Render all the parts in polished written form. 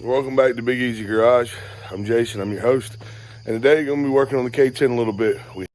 Welcome back to Big Easy Garage. I'm Jason, I'm your host, and today we're going to be working on the K10 a little bit. We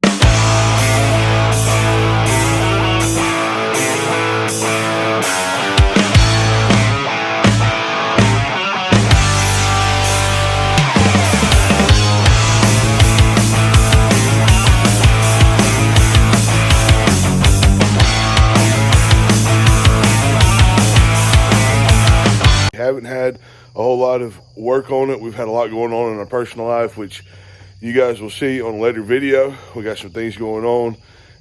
haven't had a whole lot of work on it. We've had a lot going on in our personal life, which you guys will see on a later video. We got some things going on,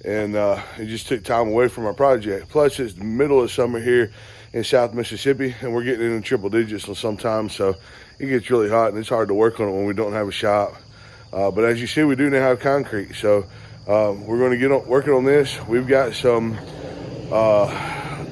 and it just took time away from our project. Plus, it's the middle of summer here in South Mississippi, and we're getting into triple digits sometimes, so it gets really hot, and it's hard to work on it when we don't have a shop. But as you see, we do now have concrete, so we're going to get working on this. We've got some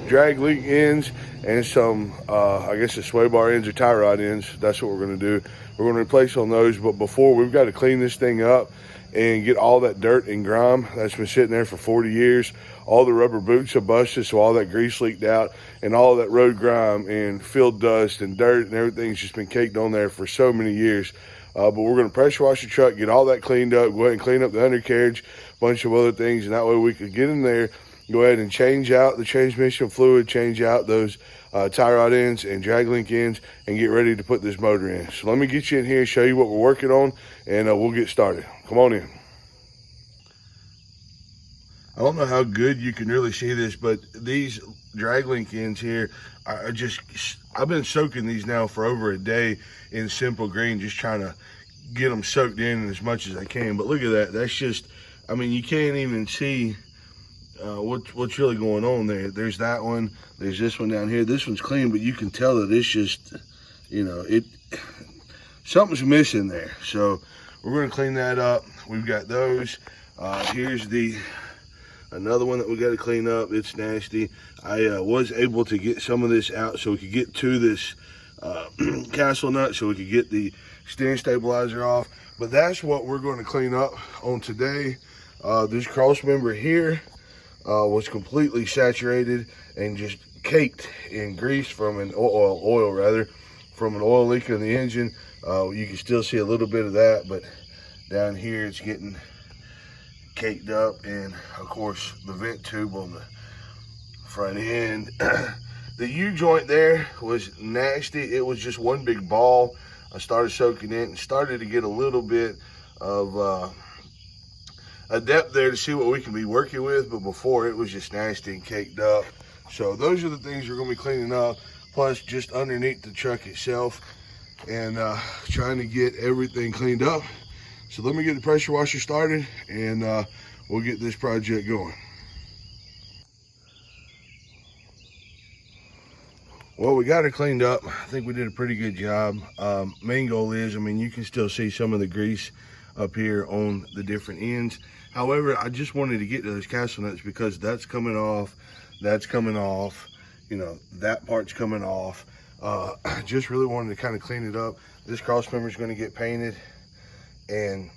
drag link ends and some, I guess the sway bar ends or tie rod ends. That's what we're going to do. We're going to replace on those, but before, we've got to clean this thing up and get all that dirt and grime that's been sitting there for 40 years. All the rubber boots are busted, so all that grease leaked out, and all that road grime and field dust and dirt and everything's just been caked on there for so many years. But we're going to pressure wash the truck, get all that cleaned up, go ahead and clean up the undercarriage, a bunch of other things, and that way we could get in there, go ahead and change out the transmission fluid, change out those tie rod ends and drag link ends, and get ready to put this motor in. So let me get you in here and show you what we're working on, and we'll get started. Come on in. I don't know how good you can really see this, but these drag link ends here are just, I've been soaking these now for over a day in simple green, just trying to get them soaked in as much as I can. But look at that. That's just, I mean, you can't even see what's really going on there. There's that one, there's this one down here. This one's clean, but you can tell that it's just, you know, something's missing there. So we're going to clean that up. We've got those. Here's another one that we got to clean up. It's nasty. I was able to get some of this out so we could get to this castle nut, so we could get the steering stabilizer off. But that's what we're going to clean up on today. This cross member here was completely saturated and just caked in grease from an oil from an oil leak in the engine. You can still see a little bit of that, but down here it's getting caked up, and of course the vent tube on the front end. The U-joint there was nasty. It was just one big ball. I started soaking it and started to get a little bit of a depth there to see what we can be working with, but before it was just nasty and caked up. So those are the things we're going to be cleaning up, plus just underneath the truck itself, and trying to get everything cleaned up. So let me get the pressure washer started, and we'll get this project going. Well, we got it cleaned up. I think we did a pretty good job. Main goal is, I mean, you can still see some of the grease up here on the different ends. However, I just wanted to get to those castle nuts because that's coming off, you know, that part's coming off. I just really wanted to kind of clean it up. This cross member is going to get painted, and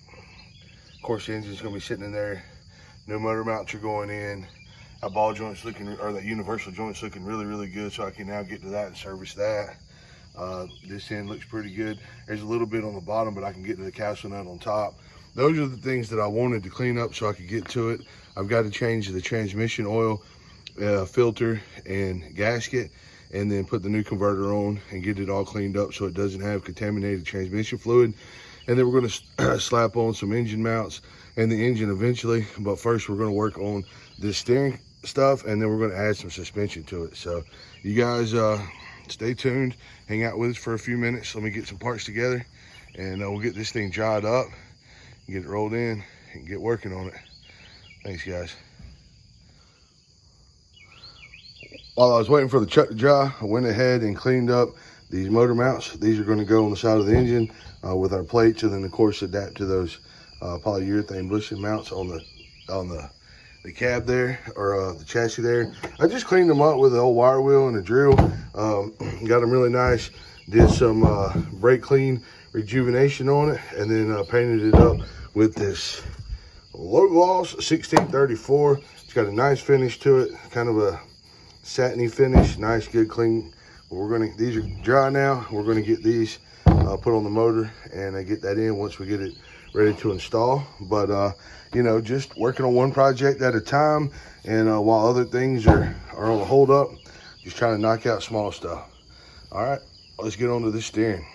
of course the engine's going to be sitting in there. New motor mounts are going in. That ball joint's looking, or that universal joint's looking really, really good, so I can now get to that and service that. This end looks pretty good. There's a little bit on the bottom, but I can get to the castle nut on top. Those are the things that I wanted to clean up so I could get to it. I've got to change the transmission oil, filter, and gasket, and then put the new converter on and get it all cleaned up so it doesn't have contaminated transmission fluid. And then we're going to slap on some engine mounts and the engine eventually. But first, we're going to work on this steering stuff, and then we're going to add some suspension to it. So you guys stay tuned, hang out with us for a few minutes. Let me get some parts together, and we'll get this thing dried up, get it rolled in, and get working on it. Thanks, guys. While I was waiting for the truck to dry, I went ahead and cleaned up these motor mounts. These are going to go on the side of the engine with our plates, and then of course adapt to those polyurethane bushing mounts on the cab there, or the chassis there. I just cleaned them up with an old wire wheel and a drill. Got them really nice. Did some brake clean rejuvenation on it, and then painted it up with this low gloss 1634. It's got a nice finish to it, kind of a satiny finish, nice, good, clean These are dry now. We're gonna get these put on the motor and get that in once we get it ready to install. But you know, just working on one project at a time, and while other things are on hold up, just trying to knock out small stuff. All right, let's get on to the steering.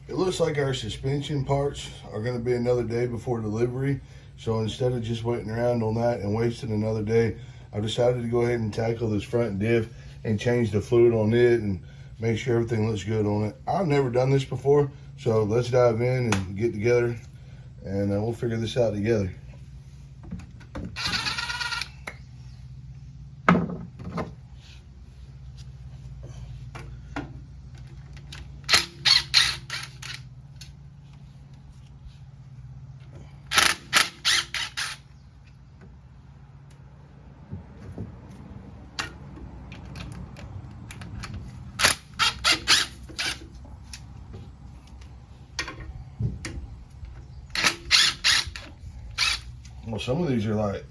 It looks like our suspension parts are going to be another day before delivery. So instead of just waiting around on that and wasting another day, I've decided to go ahead and tackle this front diff and change the fluid on it and make sure everything looks good on it. I've never done this before, so let's dive in and get together, and we'll figure this out together. Well, some of these are like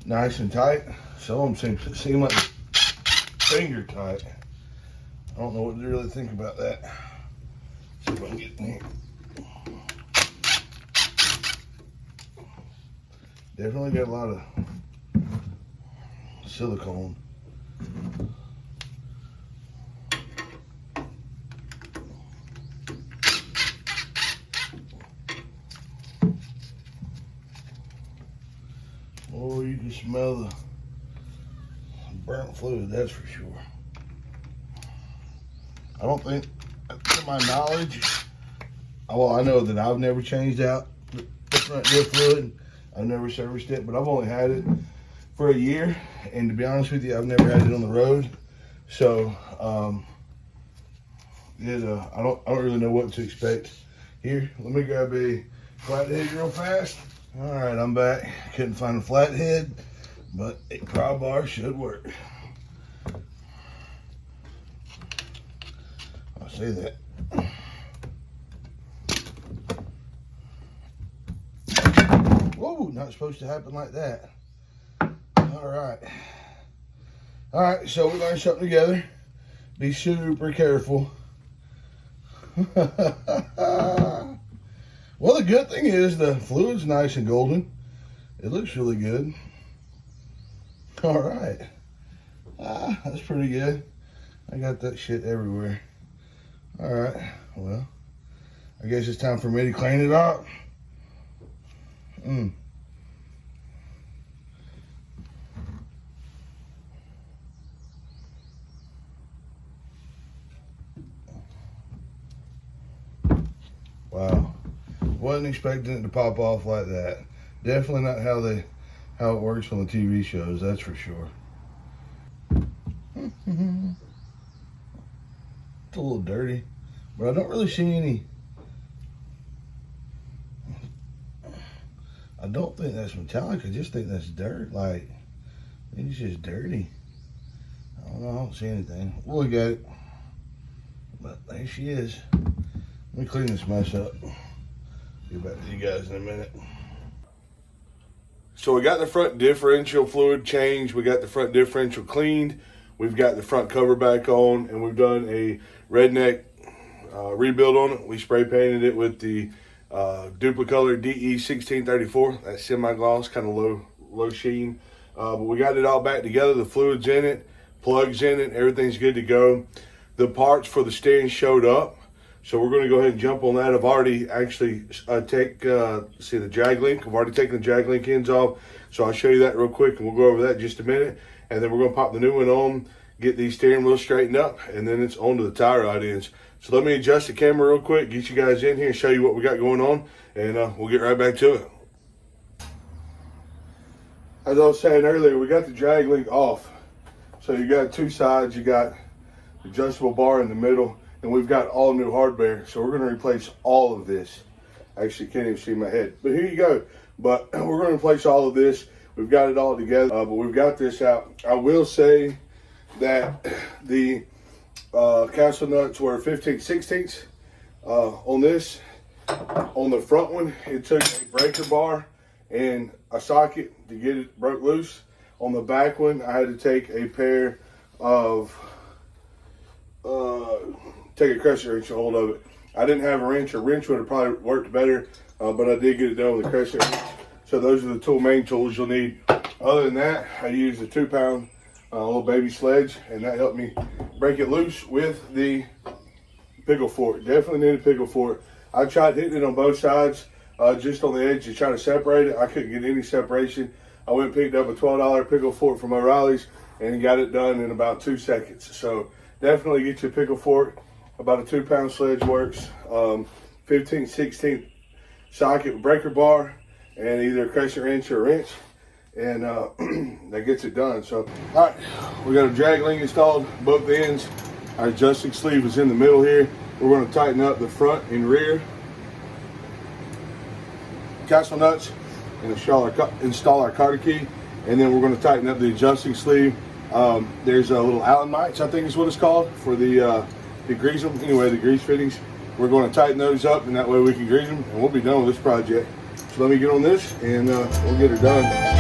nice and tight. Some of them seem like finger tight. I don't know what to really think about that. See if I can get in here. Definitely got a lot of silicone. Oh, you can smell the burnt fluid, that's for sure. I don't think, to my knowledge, well, I know that I've never changed out the front diff fluid. I've never serviced it, but I've only had it for a year, and to be honest with you, I've never had it on the road. So, I don't really know what to expect. Here, let me grab a flathead real fast. All right, I'm back. Couldn't find a flathead, but a pry bar should work. I'll say that. Whoa, not supposed to happen like that. All right. All right, so we learned something together. Be super careful. Well, the good thing is the fluid's nice and golden. It looks really good. All right. That's pretty good. I got that shit everywhere. All right. Well, I guess it's time for me to clean it up. Wow. Wasn't expecting it to pop off like that. Definitely not how it works on the TV shows, that's for sure. It's a little dirty, but I don't really see any. I don't think that's metallic. I just think that's dirt. Like, it's just dirty. I don't know. I don't see anything. We'll look at it. But there she is. Let me clean this mess up. Get back to you guys in a minute. So we got the front differential fluid changed. We got the front differential cleaned. We've got the front cover back on, and we've done a redneck rebuild on it. We spray painted it with the Duplicolor DE 1634. That's semi-gloss, kind of low sheen. But we got it all back together. The fluid's in it, plugs in it, everything's good to go. The parts for the steering showed up. So we're going to go ahead and jump on that. I've already actually see the drag link. I've already taken the drag link ends off. So I'll show you that real quick, and we'll go over that in just a minute. And then we're going to pop the new one on, get these steering wheels straightened up, and then it's on to the tie rod ends. So let me adjust the camera real quick, get you guys in here, and show you what we got going on, and we'll get right back to it. As I was saying earlier, we got the drag link off. So you got two sides. You got adjustable bar in the middle, and we've got all new hardware. So we're going to replace all of this. Actually, can't even see my head, but here you go. But we're going to replace all of this. We've got it all together, but we've got this out. I will say that the castle nuts were 15/16 on this. On the front one, it took a breaker bar and a socket to get it broke loose. On the back one, I had to take a pair of take a crescent wrench a hold of it. I didn't have a wrench. A wrench would have probably worked better, but I did get it done with a crescent wrench. So those are the main tools you'll need. Other than that, I used a 2-pound little baby sledge, and that helped me break it loose with the pickle fork. Definitely need a pickle fork. I tried hitting it on both sides, just on the edge to try to separate it. I couldn't get any separation. I went and picked up a $12 pickle fork from O'Reilly's and got it done in about 2 seconds. So definitely get your pickle fork. About a 2-pound sledge works. 15/16 socket breaker bar, and either a crescent wrench or a wrench, and that gets it done. So, all right, we got a drag link installed, both ends. Our adjusting sleeve is in the middle here. We're going to tighten up the front and rear castle nuts and install our carter key, and then we're going to tighten up the adjusting sleeve. There's a little Allen mites, I think is what it's called, for the grease them. Anyway, the grease fittings. We're going to tighten those up, and that way we can grease them, and we'll be done with this project. So let me get on this, and we'll get her done.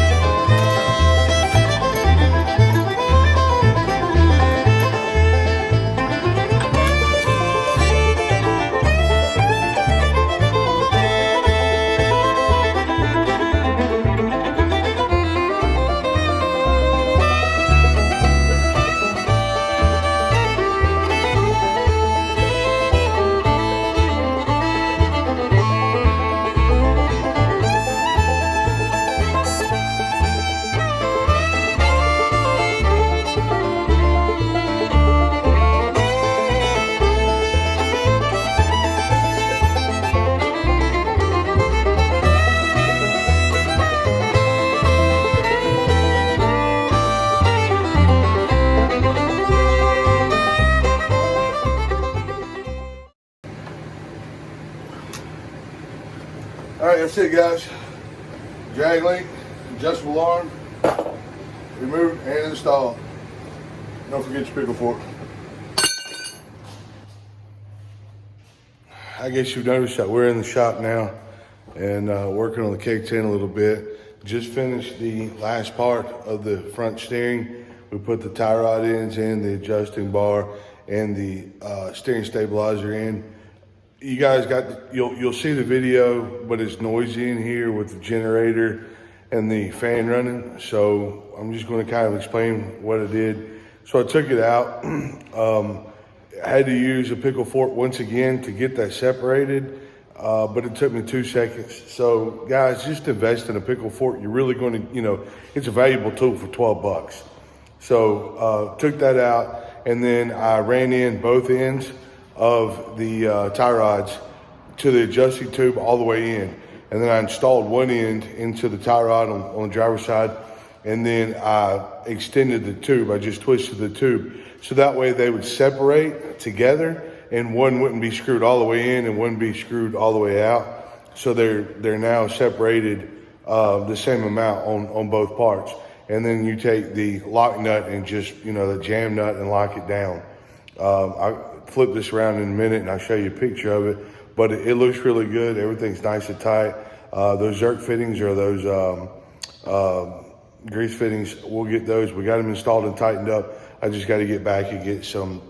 All right, that's it, guys. Drag link, adjustable arm, removed and installed. Don't forget your pickle fork. I guess you've noticed that we're in the shop now and working on the K10 a little bit. Just finished the last part of the front steering. We put the tie rod ends in, the adjusting bar, and the steering stabilizer in. You guys you'll see the video, but it's noisy in here with the generator and the fan running. So I'm just going to kind of explain what I did. So I took it out. I had to use a pickle fork once again to get that separated, but it took me 2 seconds. So guys, just invest in a pickle fork. You're really going to, it's a valuable tool for 12 bucks. So took that out, and then I ran in both ends of the tie rods to the adjusting tube all the way in. And then I installed one end into the tie rod on the driver's side, and then I extended the tube. I just twisted the tube. So that way they would separate together, and one wouldn't be screwed all the way in and one be screwed all the way out. So they're now separated the same amount on both parts. And then you take the lock nut and just, the jam nut, and lock it down. I'll flip this around in a minute and I'll show you a picture of it, but it looks really good. Everything's nice and tight. Those Zerk fittings or those grease fittings, we'll get those. We got them installed and tightened up. I just got to get back and get some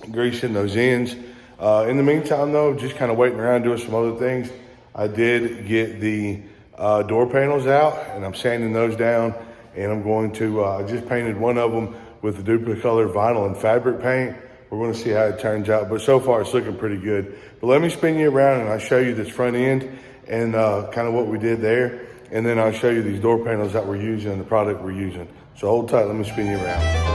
grease in those ends. In the meantime, though, just kind of waiting around doing some other things. I did get the door panels out, and I'm sanding those down, and I'm going to, I just painted one of them with the duplicate color vinyl and fabric paint. We're going to see how it turns out, but so far it's looking pretty good. But let me spin you around and I'll show you this front end and kind of what we did there. And then I'll show you these door panels that we're using and the product we're using. So hold tight, let me spin you around.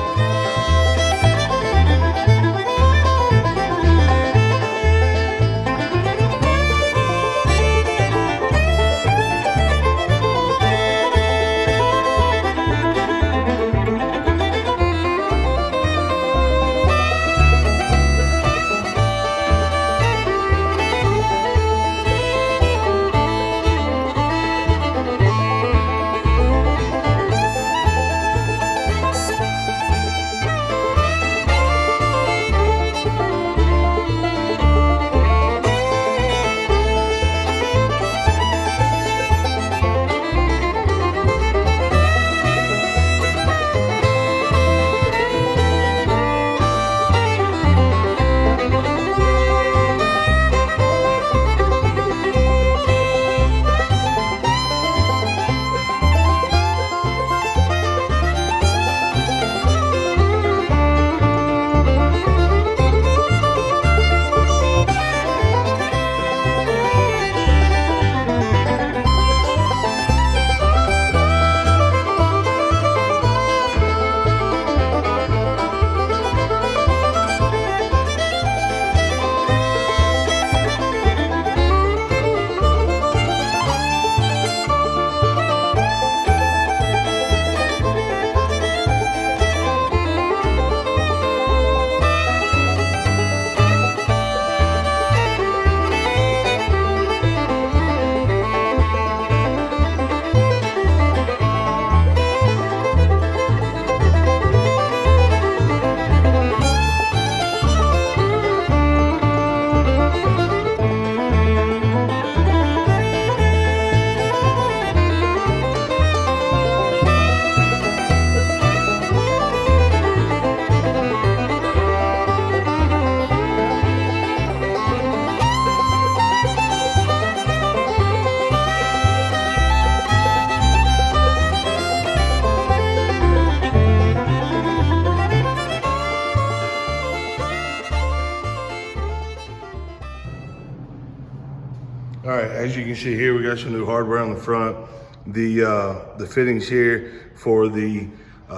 All right, as you can see here, we got some new hardware on the front. The fittings here for the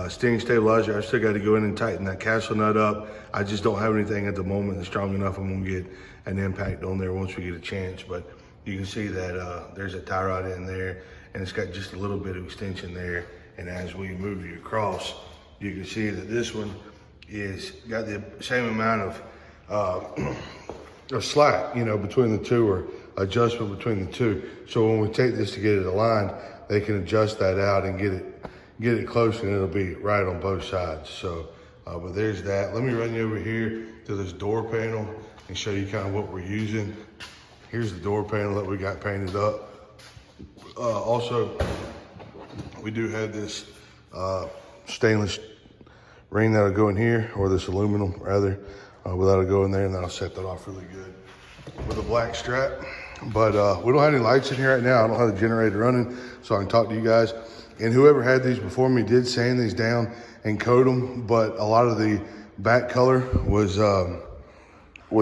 steering stabilizer, I still got to go in and tighten that castle nut up. I just don't have anything at the moment that's strong enough. I'm gonna get an impact on there once we get a chance. But you can see that there's a tie rod in there, and it's got just a little bit of extension there. And as we move you across, you can see that this one is got the same amount of slack, you know, between the two, or adjustment between the two. So when we take this to get it aligned, they can adjust that out and get it close, and it'll be right on both sides. So, but there's that. Let me run you over here to this door panel and show you kind of what we're using. Here's the door panel that we got painted up. Also, we do have this stainless ring that'll go in here, or this aluminum rather, that'll go in there, and that'll set that off really good with a black strap. But we don't have any lights in here right now. I don't have the generator running, so I can talk to you guys. And whoever had these before me did sand these down and coat them, but a lot of the back color was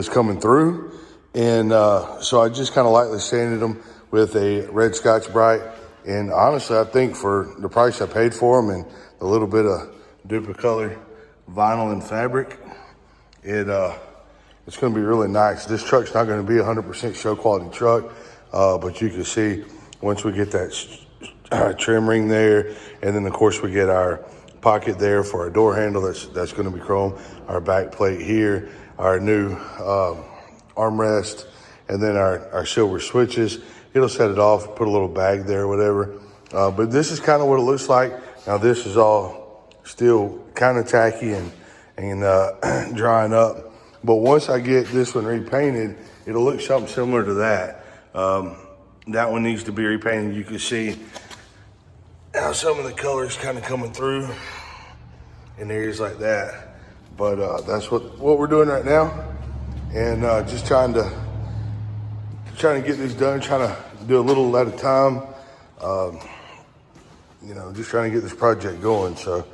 coming through. And so I just kind of lightly sanded them with a red Scotch Brite. And honestly, I think for the price I paid for them and a little bit of Duplicolor vinyl and fabric, it's going to be really nice. This truck's not going to be 100% show quality truck, but you can see once we get that trim ring there, and then of course we get our pocket there for our door handle that's going to be chrome, our back plate here, our new armrest, and then our silver switches. It'll set it off, put a little bag there or whatever. But this is kind of what it looks like. Now this is all still kind of tacky and drying up. But once I get this one repainted, it'll look something similar to that. That one needs to be repainted. You can see how some of the colors kind of coming through in areas like that. But that's what we're doing right now. And just trying to get this done, trying to do a little at a time. You know, just trying to get this project going. So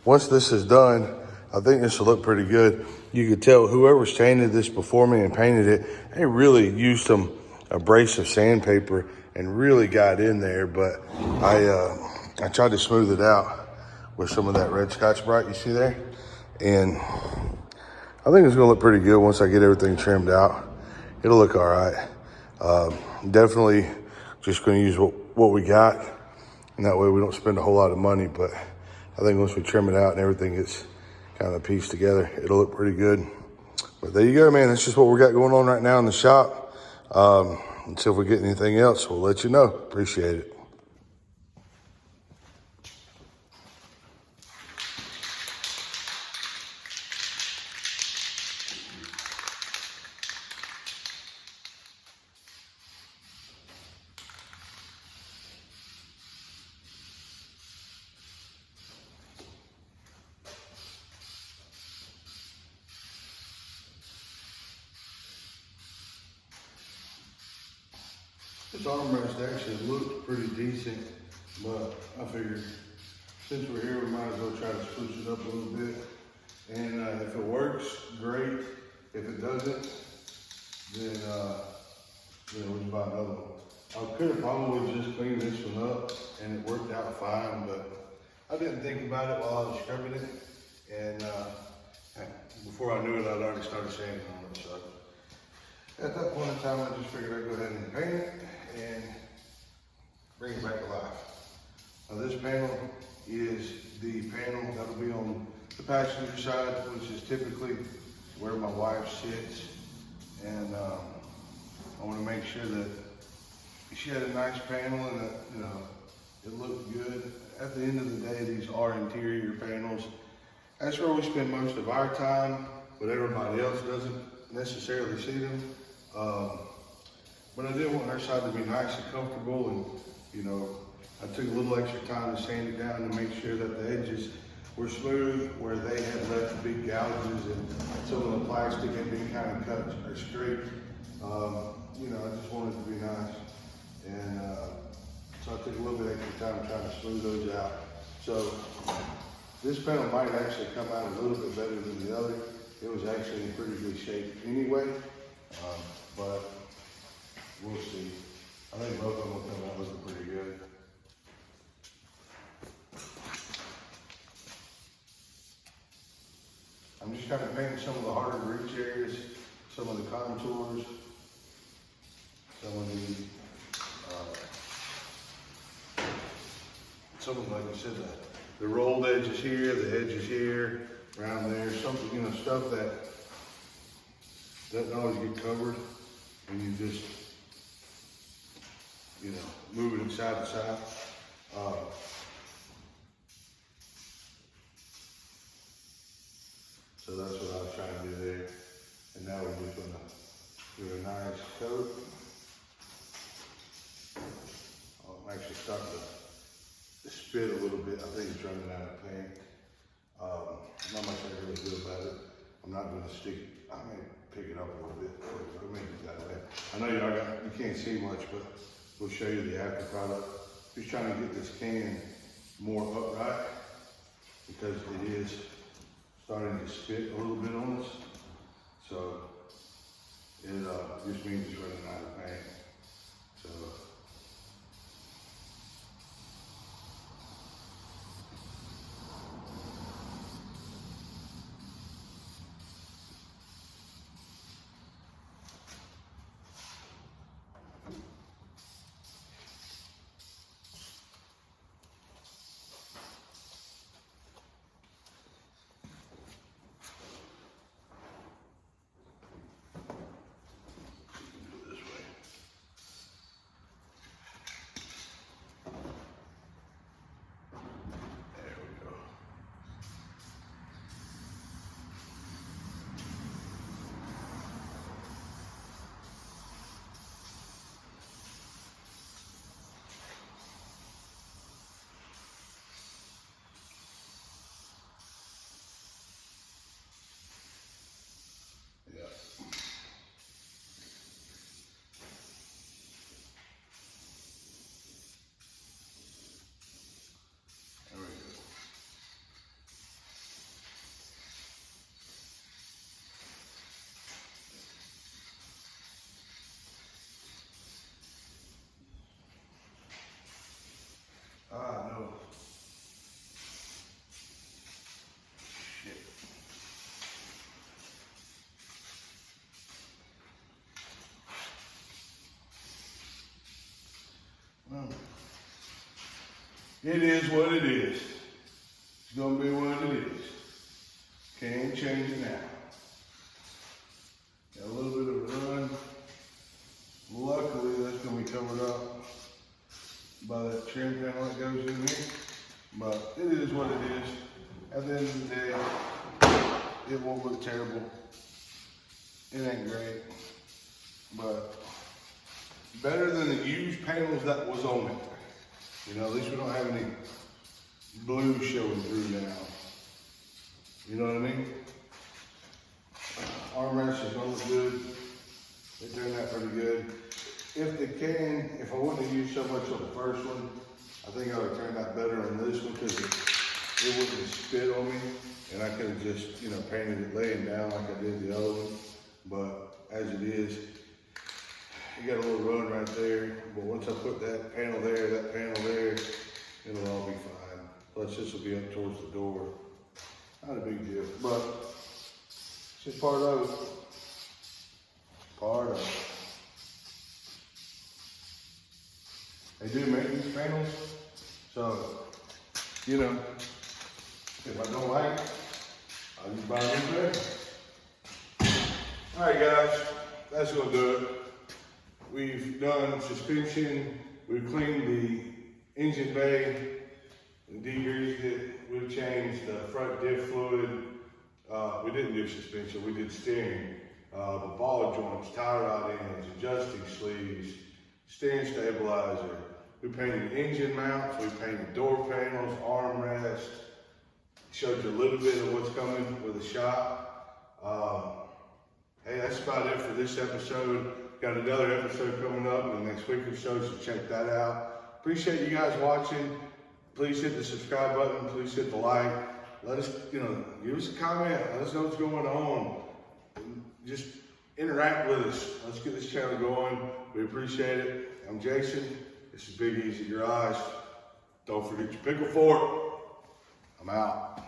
once this is done, I think this will look pretty good. You could tell whoever sanded this before me and painted it, they really used some abrasive sandpaper and really got in there. But I tried to smooth it out with some of that red Scotch Brite you see there. And I think it's gonna look pretty good once I get everything trimmed out. It'll look all right. Definitely just gonna use what we got, and that way we don't spend a whole lot of money. But I think once we trim it out and everything gets kind of pieced together, it'll look pretty good. But there you go, man. That's just what we got going on right now in the shop. Until we get anything else, we'll let you know. Appreciate it. This armrest actually looked pretty decent, but I figured since we're here, we might as well try to spruce it up a little bit. And if it works, great. If it doesn't, then we'll just buy another one. I could have probably just cleaned this one up and it worked out fine, but I didn't think about it while I was scrubbing it. And before I knew it, I'd already started sanding on it. So at that point in time, I just figured I'd go ahead and paint it and bring it back to life. Now this panel is the panel that'll be on the passenger side, which is typically where my wife sits. And I want to make sure that she had a nice panel and that, you know, it looked good. At the end of the day, these are interior panels. That's where we spend most of our time, but everybody else doesn't necessarily see them. But I did want her side to be nice and comfortable, and you know, I took a little extra time to sand it down to make sure that the edges were smooth, where they had left big gouges and some of the plastic had been kind of cut or straight. You know, I just wanted it to be nice, and so I took a little bit extra time trying to smooth those out. So this panel might actually come out a little bit better than the other. It was actually in pretty good shape anyway, but we'll see. I think both of them will come out looking pretty good. I'm just kind of painting some of the harder to reach areas, some of the contours, some of like you said, the rolled edges here, the edges here, around there, something, you know, stuff that doesn't always get covered when you just, you know, move it side to side. So that's what I was trying to do there. And now we're just gonna do a nice coat. I'm actually starting to spit a little bit. I think it's running out of paint. Not much I can really do about it. I'm not gonna stick it. I may pick it up a little bit. I'll make it that way. I know you can't see much, but we'll show you the after product. Just trying to get this can more upright because it is starting to spit a little bit on us. So it just means it's running out of paint. So no. Shit. Well, it is what it is. It's gonna be what it is. Can't change it now. Got a little bit of a run. Luckily, that's gonna be covered up by that trim panel that goes in here. But it is what it is. At the end of the day, it won't look terrible. It ain't great. But better than the used panels that was on it. You know, at least we don't have any blue showing through now. You know what I mean? Armrest is gonna look good. It turned out pretty good. If I wouldn't have used so much on the first one, I think I would have turned out better on this one because it wouldn't have spit on me, and I could have just, you know, painted it laying down like I did the other one. But as it is, you got a little run right there. But once I put that panel there, it'll all be fine. Plus this will be up towards the door. Not a big deal, but it's just part of it. Part of it. They do make these panels, so, you know, if I don't like it, I'll just buy a new panel. All right, guys, that's gonna do it. We've done suspension, we've cleaned the engine bay, degreased it, we've changed the front diff fluid. We didn't do suspension, we did steering. The ball joints, tie rod ends, adjusting sleeves, steering stabilizer. We painted engine mounts, we painted door panels, armrest. Showed you a little bit of what's coming with the shop. Hey, that's about it for this episode. Got another episode coming up in the next week or so, so check that out. Appreciate you guys watching. Please hit the subscribe button, please hit the like. Let us, you know, give us a comment, let us know what's going on. Just interact with us. Let's get this channel going. We appreciate it. I'm Jason. This is Big Easy Garage. Don't forget your pickle fork. I'm out.